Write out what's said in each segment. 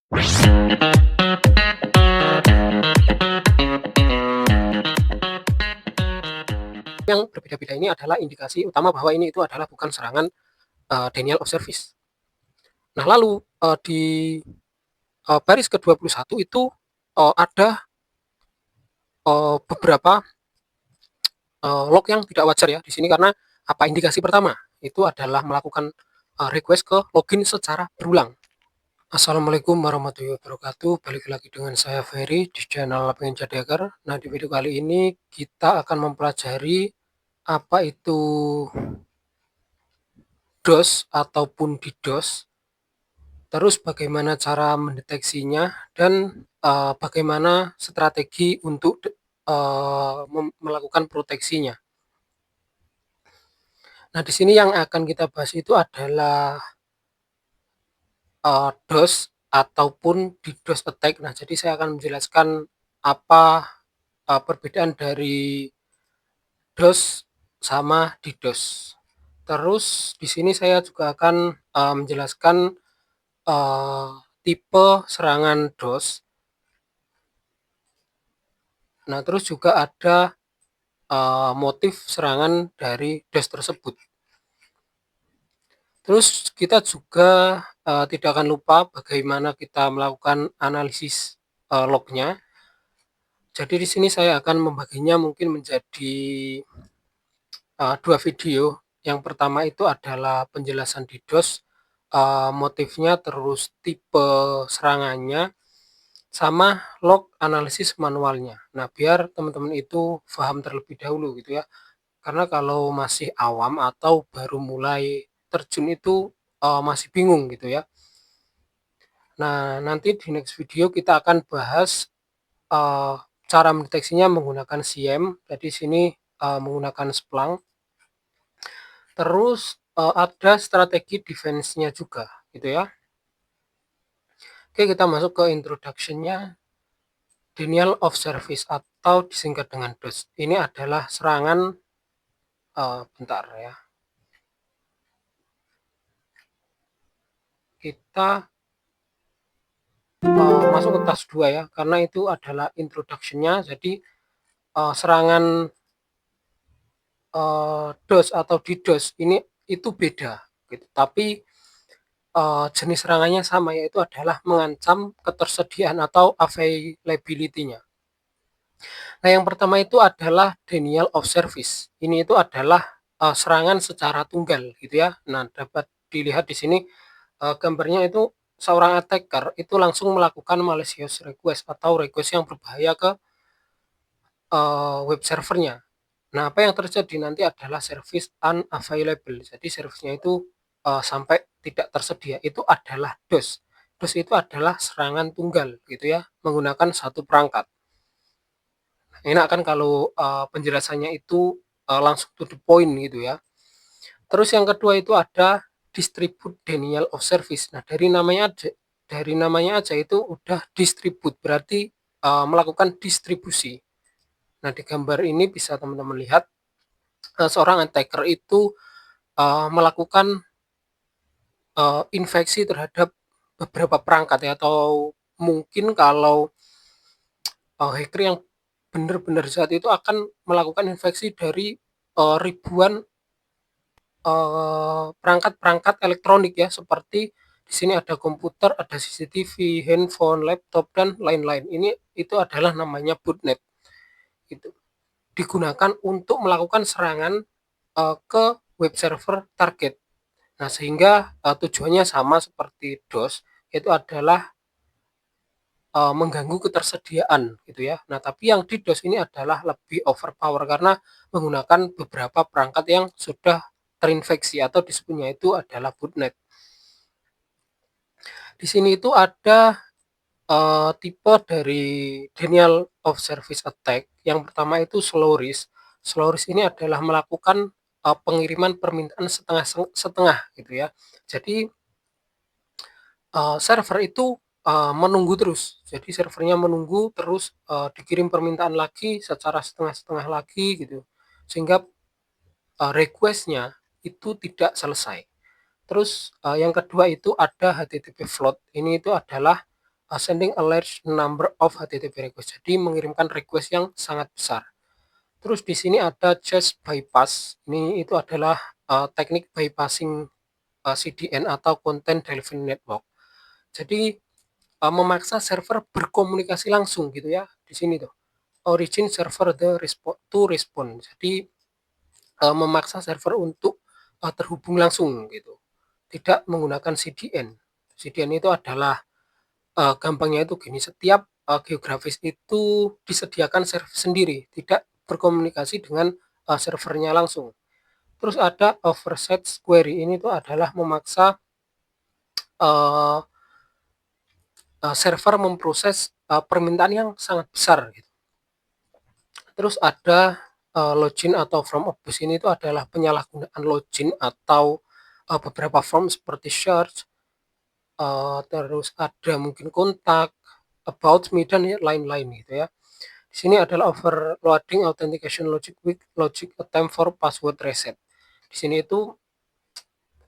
Yang berbeda-beda ini adalah indikasi utama bahwa ini itu adalah bukan serangan denial of service. Nah, lalu di baris ke-21 itu ada beberapa log yang tidak wajar ya di sini karena apa indikasi pertama itu adalah melakukan request ke login secara berulang. Assalamualaikum warahmatullahi wabarakatuh. Balik lagi dengan saya Ferry di channel Pengen Jadi Hacker. Nah, di video kali ini kita akan mempelajari apa itu DOS ataupun DDoS, terus bagaimana cara mendeteksinya dan bagaimana strategi untuk melakukan proteksinya. Nah, di sini yang akan kita bahas itu adalah DOS ataupun DDoS attack. Nah, jadi saya akan menjelaskan apa perbedaan dari DOS sama DDoS. Terus di sini saya juga akan menjelaskan tipe serangan DOS. Nah, terus juga ada motif serangan dari DOS tersebut. Terus kita juga tidak akan lupa bagaimana kita melakukan analisis lognya. Jadi di sini saya akan membaginya mungkin menjadi dua video. Yang pertama itu adalah penjelasan DDoS, motifnya, terus tipe serangannya, sama log analisis manualnya. Nah, biar teman-teman itu paham terlebih dahulu gitu ya. Karena kalau masih awam atau baru mulai terjun itu masih bingung gitu ya. Nah, nanti di next video kita akan bahas cara mendeteksinya menggunakan SIEM. Jadi sini menggunakan Splunk. Terus ada strategi defense-nya juga gitu ya. Oke, kita masuk ke introduction-nya. Denial of service atau disingkat dengan DOS. Ini adalah serangan bentar ya. Kita masuk ke task 2 ya, karena itu adalah introduction-nya. Jadi serangan DOS atau DDoS ini itu beda gitu. Tapi jenis serangannya sama, yaitu adalah mengancam ketersediaan atau availability-nya. Nah, yang pertama itu adalah denial of service. Ini itu adalah serangan secara tunggal gitu ya. Nah, dapat dilihat di sini gambarnya itu seorang attacker itu langsung melakukan malicious request atau request yang berbahaya ke web servernya. Nah, apa yang terjadi nanti adalah service unavailable. Jadi servicenya itu sampai tidak tersedia. Itu adalah DOS. DOS itu adalah serangan tunggal gitu ya, menggunakan satu perangkat. Enak kan kalau penjelasannya itu langsung to the point gitu ya. Terus yang kedua itu ada distribute denial of service. Nah, dari namanya aja itu udah distribute, berarti melakukan distribusi. Nah, di gambar ini bisa teman-teman lihat seorang attacker itu melakukan infeksi terhadap beberapa perangkat ya, atau mungkin kalau hacker yang benar-benar jahat itu akan melakukan infeksi dari ribuan perangkat-perangkat elektronik ya, seperti di sini ada komputer, ada CCTV, handphone, laptop, dan lain-lain. Itu adalah namanya botnet. Itu digunakan untuk melakukan serangan ke web server target. Nah, sehingga tujuannya sama seperti DOS, yaitu adalah mengganggu ketersediaan gitu ya. Nah, tapi yang di DOS ini adalah lebih overpower karena menggunakan beberapa perangkat yang sudah terinfeksi atau disebutnya itu adalah botnet. Di sini itu ada tipe dari denial of service attack. Yang pertama itu slow risk. Slow risk ini adalah melakukan pengiriman permintaan setengah-setengah gitu ya. Jadi server itu menunggu terus. Jadi servernya menunggu terus dikirim permintaan lagi secara setengah-setengah lagi gitu. Sehingga request-nya itu tidak selesai. Terus yang kedua itu ada HTTP float. Ini itu adalah sending a large number of HTTP request. Jadi mengirimkan request yang sangat besar. Terus di sini ada just bypass. Ini itu adalah teknik bypassing CDN atau Content Delivery Network. Jadi memaksa server berkomunikasi langsung gitu ya di sini tuh. Origin server to respond. Jadi memaksa server untuk terhubung langsung gitu. Tidak menggunakan CDN. CDN itu adalah gampangnya itu gini, setiap geografis itu disediakan server sendiri, tidak berkomunikasi dengan servernya langsung. Terus ada overset query, ini tuh adalah memaksa uh, server memproses permintaan yang sangat besar gitu. Terus ada login atau from of bus, ini itu adalah penyalahgunaan login atau beberapa form seperti search, terus ada mungkin kontak, about me dan lain-lain gitu ya. Di sini adalah overloading authentication logic with logic attempt for password reset. Di sini itu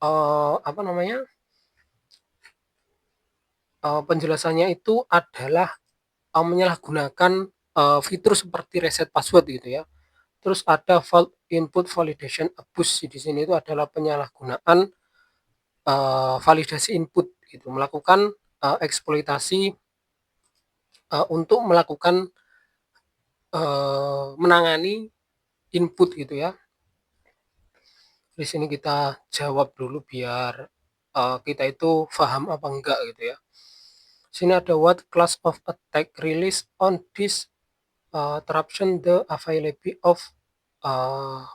apa namanya? Penjelasannya itu adalah menyalahgunakan fitur seperti reset password gitu ya. Terus ada fault input validation abuse, di sini itu adalah penyalahgunaan validasi input gitu, melakukan eksploitasi untuk melakukan menangani input gitu ya. Di sini kita jawab dulu biar kita itu paham apa enggak gitu ya. Sini ada what class of attack release on this interruption the availability of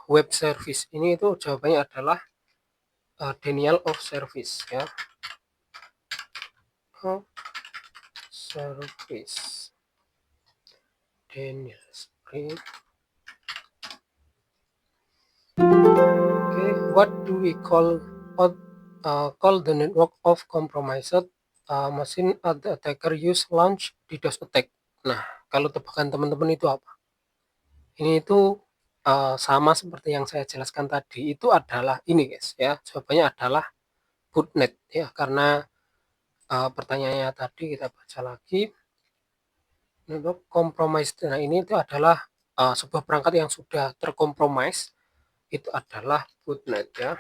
web service. Ini itu jawabannya adalah denial of service ya. Service. Denial. Okay, what do we call the network of compromised machine the attacker use launch DDoS attack? Nah, kalau tebakan teman-teman itu apa? Ini itu sama seperti yang saya jelaskan tadi, itu adalah ini guys ya, jawabannya adalah botnet ya, karena pertanyaannya tadi kita baca lagi, network compromised. Nah, ini itu adalah sebuah perangkat yang sudah terkompromis, itu adalah botnet ya.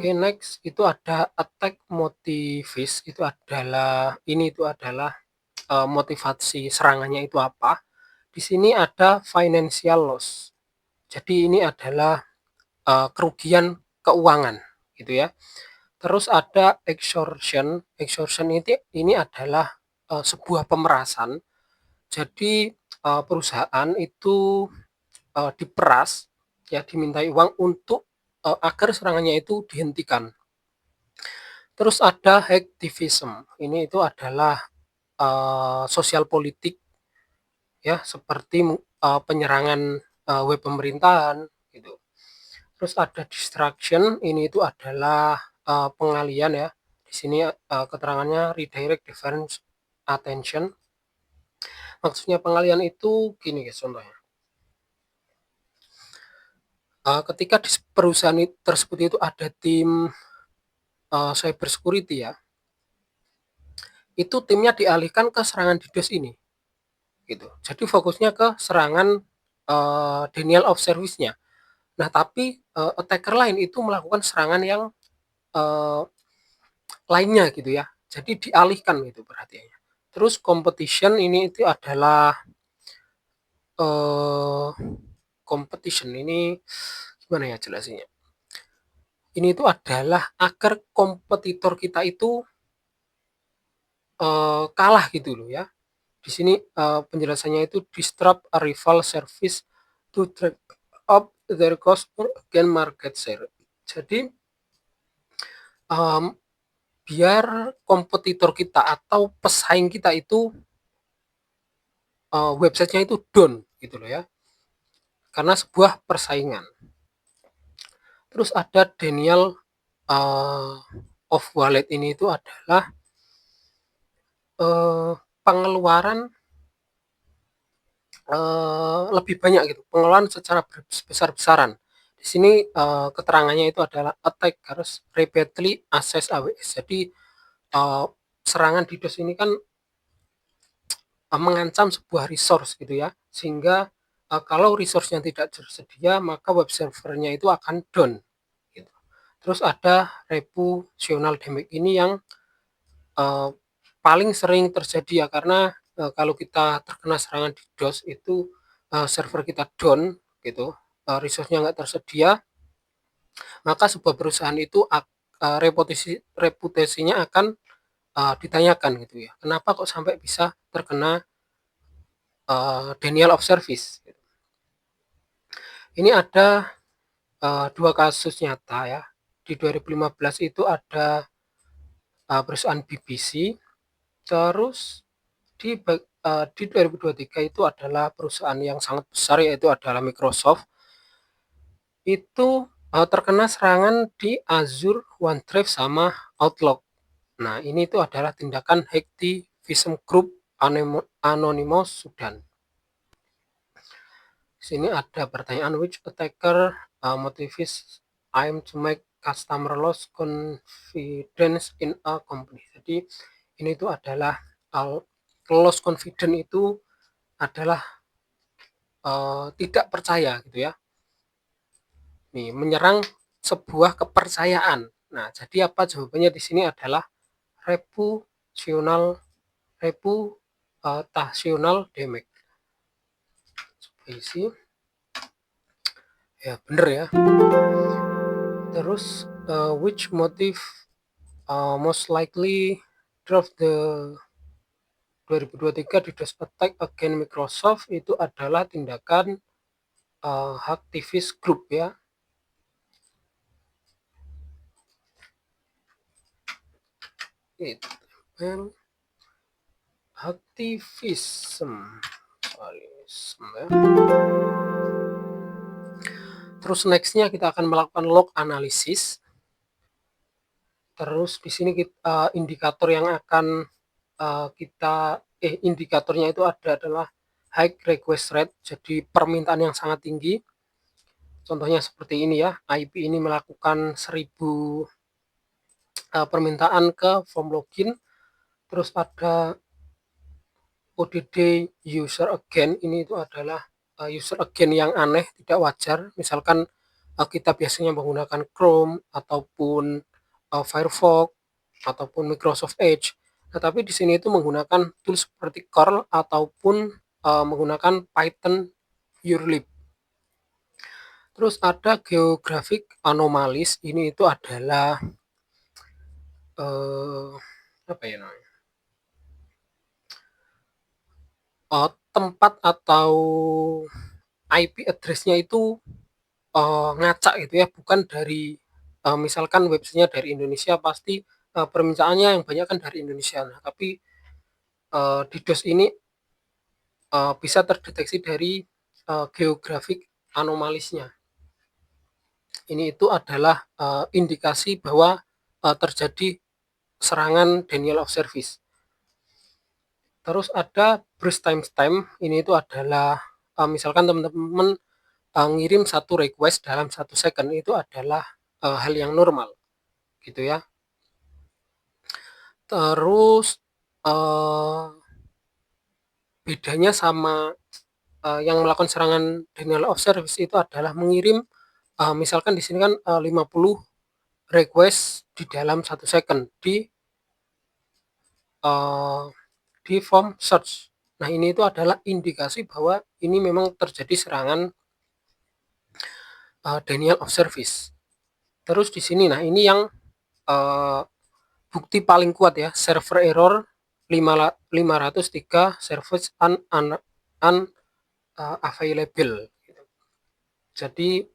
Oke, next itu ada attack motives, itu adalah motivasi serangannya itu apa? Di sini ada financial loss. Jadi ini adalah kerugian keuangan gitu ya. Terus ada extortion. Extortion ini adalah sebuah pemerasan. Jadi perusahaan itu diperas ya, dimintai uang untuk agar serangannya itu dihentikan. Terus ada hacktivism. Ini itu adalah sosial politik ya, seperti penyerangan web pemerintahan gitu. Terus ada distraction, ini itu adalah pengalian ya. Di sini keterangannya redirect different attention. Maksudnya pengalian itu gini guys, contohnya. Ketika di perusahaan tersebut itu ada tim cyber security ya, itu timnya dialihkan ke serangan DDoS ini gitu. Jadi fokusnya ke serangan denial of service-nya. Nah, tapi attacker lain itu melakukan serangan yang lainnya gitu ya. Jadi dialihkan gitu perhatiannya. Terus competition ini itu adalah competition ini gimana ya jelasinnya? Ini itu adalah agar kompetitor kita itu kalah gitu loh ya. Di sini penjelasannya itu disrupt a rival service to drive up their cost or gain market share. Jadi biar kompetitor kita atau pesaing kita itu websitenya itu down gitu loh ya, karena sebuah persaingan. Terus ada denial of wallet, ini itu adalah pengeluaran lebih banyak gitu, pengeluaran secara besar-besaran. Di sini, keterangannya itu adalah attackers repeatedly access AWS. Jadi, eee, serangan DDoS ini kan, mengancam sebuah resource gitu ya, sehingga, kalau resource-nya tidak tersedia maka web servernya itu akan down, gitu. Terus ada reputational damage ini yang, eee, paling sering terjadi ya karena, kalau kita terkena serangan DDoS itu, server kita down gitu, resource-nya nggak tersedia, maka sebuah perusahaan itu reputasinya akan, ditanyakan gitu ya, kenapa kok sampai bisa terkena, denial of service gitu. Ini ada, 2 kasus nyata ya. Di 2015 itu ada, perusahaan BBC, terus di 2023 itu adalah perusahaan yang sangat besar yaitu adalah Microsoft, itu, terkena serangan di Azure, OneDrive, sama Outlook. Nah, ini itu adalah tindakan hacktivism group Anonymous Sudan. Di sini ada pertanyaan, which attacker motivates aim to make customer loss confidence in a company. Jadi ini itu adalah loss confidence itu adalah tidak percaya gitu ya. Nih, menyerang sebuah kepercayaan. Nah, jadi apa jawabannya di sini adalah reputational reputational damage. Isi ya bener ya. Terus which motive most likely drove the 2023 DDoS attack against Microsoft itu adalah tindakan hacktivist group ya. Itu hacktivism ya. Terus nextnya kita akan melakukan log analysis. Terus di sini indikator yang akan indikatornya itu adalah high request rate, jadi permintaan yang sangat tinggi. Contohnya seperti ini ya, IP ini melakukan 1000 permintaan ke form login. Terus ada ODD user again, ini itu adalah user again yang aneh, tidak wajar. Misalkan kita biasanya menggunakan Chrome ataupun Firefox ataupun Microsoft Edge. Nah, tapi di sini itu menggunakan tools seperti curl ataupun menggunakan Python urlib. Terus ada geographic anomalies, ini itu adalah apa ya namanya? Tempat atau IP address-nya itu ngacak gitu ya, bukan dari misalkan websitenya dari Indonesia pasti permintaannya yang banyak kan dari Indonesia. Nah, tapi DDoS ini bisa terdeteksi dari geographic anomaliesnya. Ini itu adalah indikasi bahwa terjadi serangan denial of service. Terus ada burst time, ini itu adalah misalkan teman-teman ngirim satu request dalam 1 second, itu adalah hal yang normal gitu ya. Terus bedanya sama yang melakukan serangan denial of service itu adalah mengirim misalkan di sini kan 50 request di dalam 1 second di form search. Nah, ini itu adalah indikasi bahwa ini memang terjadi serangan denial of service. Terus di sini, nah ini yang bukti paling kuat ya, server error 503 service unavailable. Jadi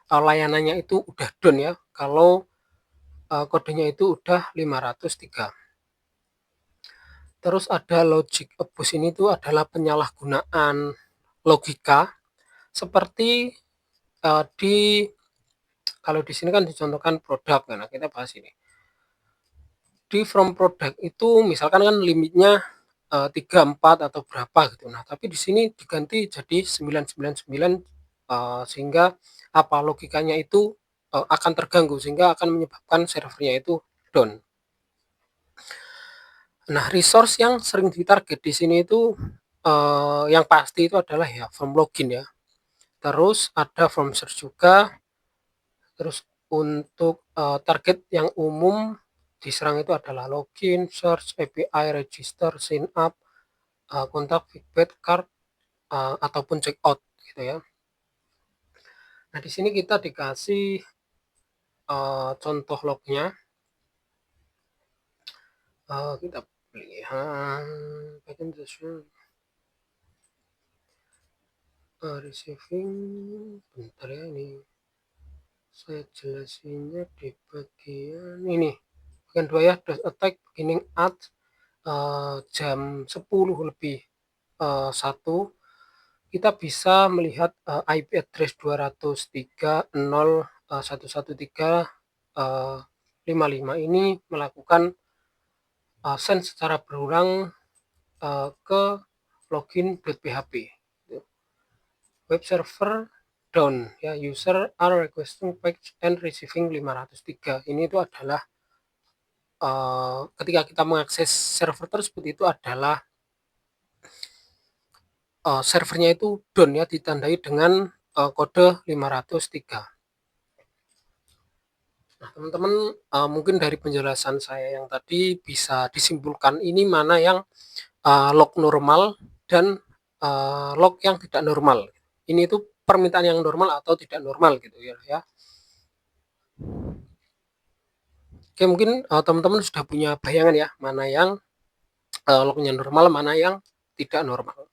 layanannya itu udah down ya, kalau kodenya itu udah 503. Terus ada logic abuse, ini tuh adalah penyalahgunaan logika seperti kalau di sini kan dicontohkan produk. Nah, kita bahas ini. Di from product itu misalkan kan limitnya 3, 4 atau berapa gitu. Nah, tapi di sini diganti jadi 999 sehingga logikanya itu akan terganggu sehingga akan menyebabkan servernya itu down. Nah, resource yang sering ditarget di sini itu yang pasti itu adalah ya form login ya. Terus ada form search juga. Terus untuk target yang umum diserang itu adalah login, search, API, register, sign up, kontak, feedback, card, ataupun check out gitu ya. Nah, di sini kita dikasih contoh lognya. Kita lihat bagian receiving, bentar ya ini saya jelasinnya di bagian ini, bagian 2 ya, DOS attack beginning at jam 10 lebih 1 kita bisa melihat IP address 203.0.113.55 ini melakukan send secara berulang ke login.php. Web server down ya, user are requesting page and receiving 503. Ini itu adalah ketika kita mengakses server tersebut itu adalah servernya itu down ya, ditandai dengan kode 503. Nah, teman-teman, mungkin dari penjelasan saya yang tadi bisa disimpulkan ini mana yang log normal dan log yang tidak normal. Ini itu permintaan yang normal atau tidak normal gitu ya. Oke, mungkin teman-teman sudah punya bayangan ya, mana yang lognya normal, mana yang tidak normal.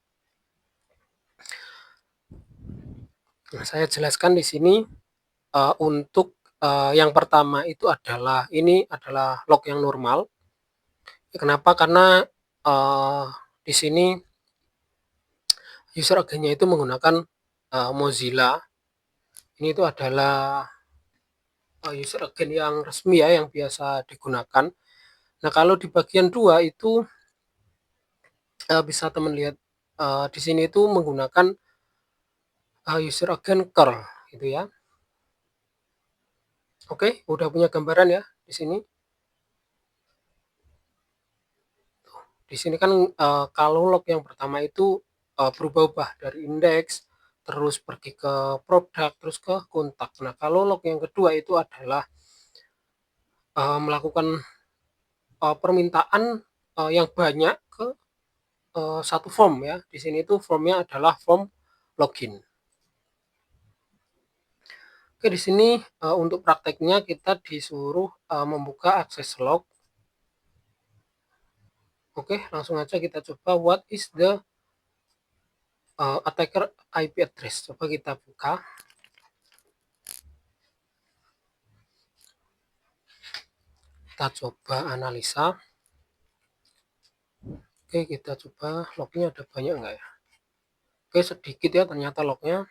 Nah, saya jelaskan di sini untuk yang pertama itu adalah ini adalah log yang normal. Kenapa? Karena di sini user agennya itu menggunakan Mozilla. Ini itu adalah user agen yang resmi ya, yang biasa digunakan. Nah, kalau di bagian 2 itu bisa teman lihat di sini itu menggunakan user agen curl gitu ya. Oke, udah punya gambaran ya di sini. Di sini kan kalau log yang pertama itu berubah-ubah dari indeks, terus pergi ke produk, terus ke kontak. Nah, kalau log yang kedua itu adalah melakukan permintaan yang banyak ke satu form ya. Di sini itu formnya adalah form login. Oke, di sini untuk prakteknya kita disuruh membuka akses log. Oke, langsung aja kita coba what is the attacker IP address. Coba kita buka. Kita coba analisa. Oke, kita coba lognya ada banyak enggak ya. Oke, sedikit ya ternyata lognya.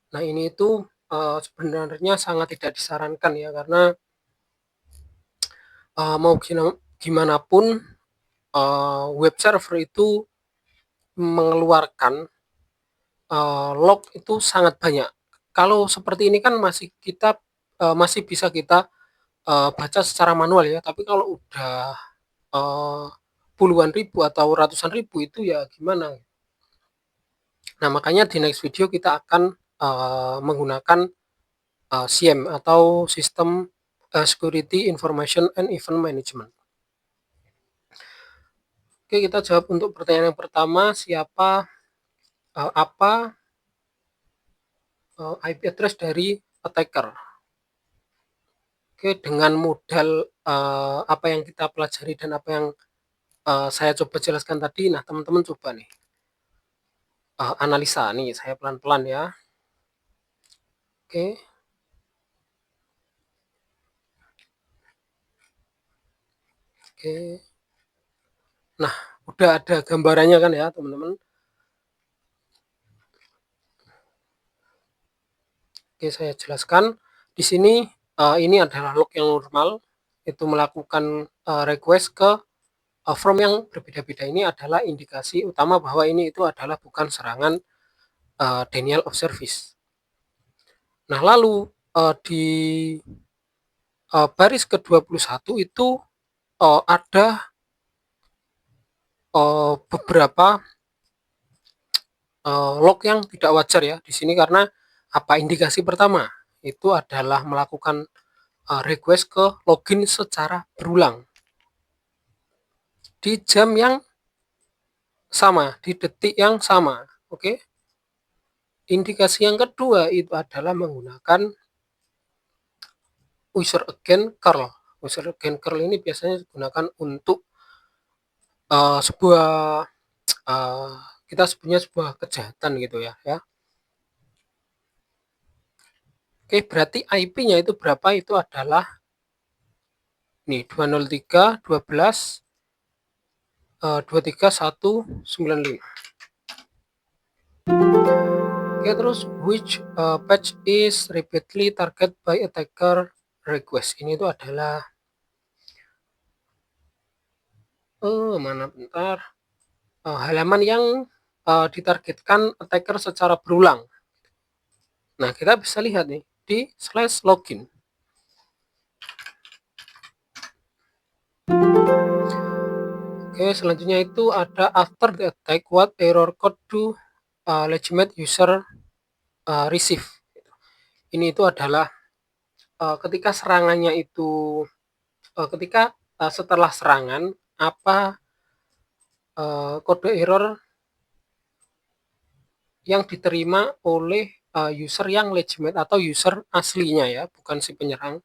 Nah, ini itu sebenarnya sangat tidak disarankan ya, karena mau gimana pun web server itu mengeluarkan log itu sangat banyak. Kalau seperti ini kan masih bisa kita baca secara manual ya, tapi kalau udah puluhan ribu atau ratusan ribu itu ya gimana. Nah, makanya di next video kita akan menggunakan SIEM atau System Security Information and Event Management. Oke, kita jawab untuk pertanyaan yang pertama, apa IP address dari attacker. Oke, dengan modal apa yang kita pelajari dan apa yang saya coba jelaskan tadi, nah teman-teman coba nih analisa nih, saya pelan-pelan ya. Oke. Oke. Nah, udah ada gambarannya kan ya, teman-teman. Oke, saya jelaskan. Di sini ini adalah log yang normal, itu melakukan request ke form yang berbeda-beda. Ini adalah indikasi utama bahwa ini itu adalah bukan serangan denial of service. Nah, lalu di baris ke-21 itu ada beberapa log yang tidak wajar ya di sini, karena apa, indikasi pertama itu adalah melakukan request ke login secara berulang di jam yang sama, di detik yang sama. Oke. Indikasi yang kedua itu adalah menggunakan user again curl. User again curl ini biasanya digunakan untuk sebuah kita sebutnya sebuah kejahatan gitu ya. Oke, berarti IP-nya itu berapa? Itu adalah nih 203.12.23.195. Oke, terus which patch is repeatedly target by attacker request. Ini itu adalah mana bentar, halaman yang ditargetkan attacker secara berulang. Nah, kita bisa lihat nih di /login. Oke, selanjutnya itu ada after the attack, what error code do legitimate user receive. Ini itu adalah ketika serangannya itu, ketika setelah serangan, apa kode error yang diterima oleh user yang legitimate atau user aslinya ya, bukan si penyerang.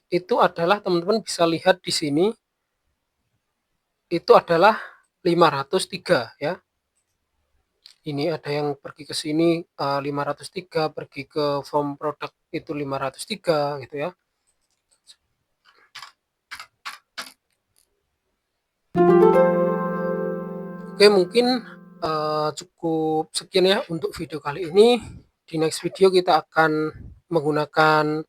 Itu adalah, teman-teman bisa lihat di sini, itu adalah 503 ya. Ini ada yang pergi ke sini 503, pergi ke from product itu 503 gitu ya. Oke, mungkin cukup sekian ya untuk video kali ini. Di next video kita akan menggunakan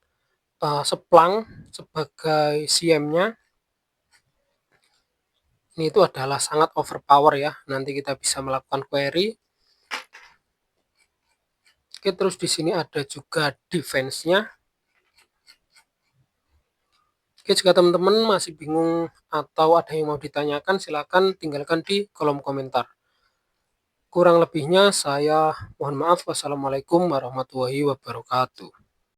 Splunk sebagai CM-nya. Ini itu adalah sangat overpower ya. Nanti kita bisa melakukan query. Oke, terus di sini ada juga defense-nya. Oke, jika teman-teman masih bingung atau ada yang mau ditanyakan, silakan tinggalkan di kolom komentar. Kurang lebihnya saya mohon maaf. Wassalamualaikum warahmatullahi wabarakatuh.